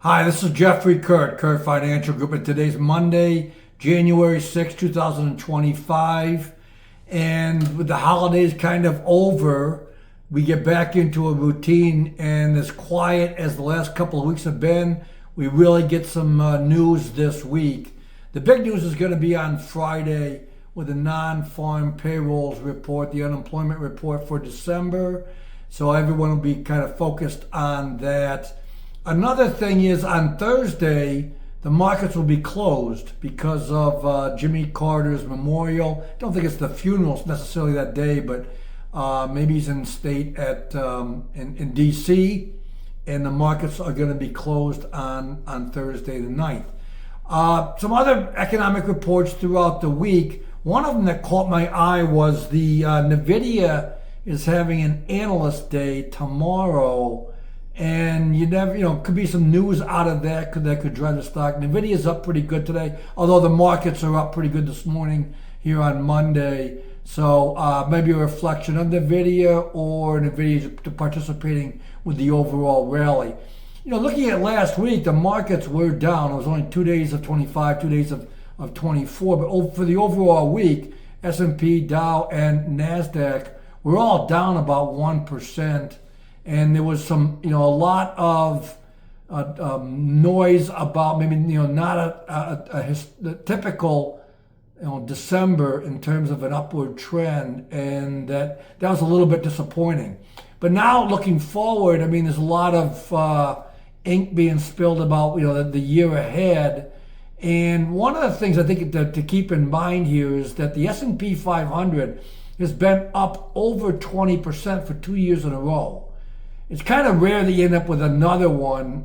Hi, this is Jeffrey Kurt Financial Group, and today's Monday, January 6, 2025. And with the holidays kind of over, we get back into a routine, and as quiet as the last couple of weeks have been, we really get some news this week. The big news is going to be on Friday with the non-farm payrolls report, the unemployment report for December. So everyone will be kind of focused on that. Another thing is on Thursday, the markets will be closed because of Jimmy Carter's memorial. I don't think it's the funeral necessarily that day, but maybe he's in state in D.C., and the markets are going to be closed on Thursday the 9th. Some other economic reports throughout the week. One of them that caught my eye was the NVIDIA is having an analyst day tomorrow. And you never, could be some news out of that could drive the stock. NVIDIA's up pretty good today, although the markets are up pretty good this morning here on Monday. So maybe a reflection of NVIDIA, or NVIDIA's participating with the overall rally. Looking at last week, the markets were down. It was only 2 days of 25, 2 days of 24. But for the overall week, S&P, Dow, and NASDAQ were all down about 1%. And there was some, a lot of noise about maybe, not a typical, December in terms of an upward trend, and that was a little bit disappointing. But now looking forward, there's a lot of ink being spilled about, the year ahead. And one of the things I think to keep in mind here is that the S&P 500 has been up over 20% for 2 years in a row. It's kind of rare that you end up with another one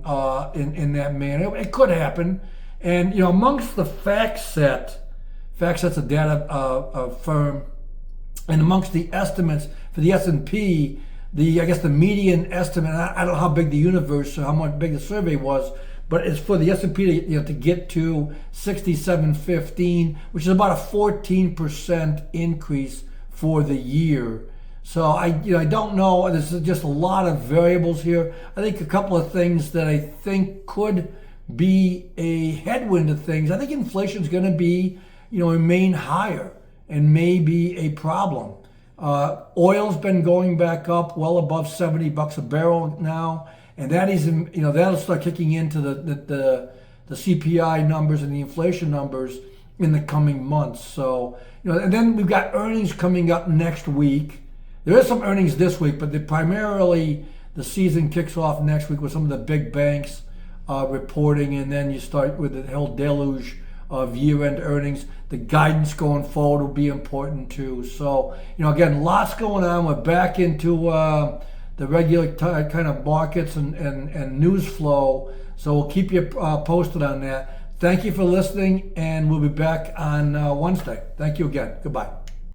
in that manner. It could happen. And, amongst the FactSet's a data firm, and amongst the estimates for the S&P, I guess the median estimate, I don't know how big the universe or how much big the survey was, but it's for the S&P to get to 6715, which is about a 14% increase for the year. So I don't know. There's just a lot of variables here. I think a couple of things that I think could be a headwind to things. I think inflation is going to be, remain higher and may be a problem. Oil's been going back up well above $70 a barrel now, and that is, that'll start kicking into the CPI numbers and the inflation numbers in the coming months. So, and then we've got earnings coming up next week. There is some earnings this week, but primarily the season kicks off next week with some of the big banks reporting, and then you start with the whole deluge of year-end earnings. The guidance going forward will be important too. So, again, lots going on. We're back into the regular kind of markets and news flow. So we'll keep you posted on that. Thank you for listening, and we'll be back on Wednesday. Thank you again. Goodbye.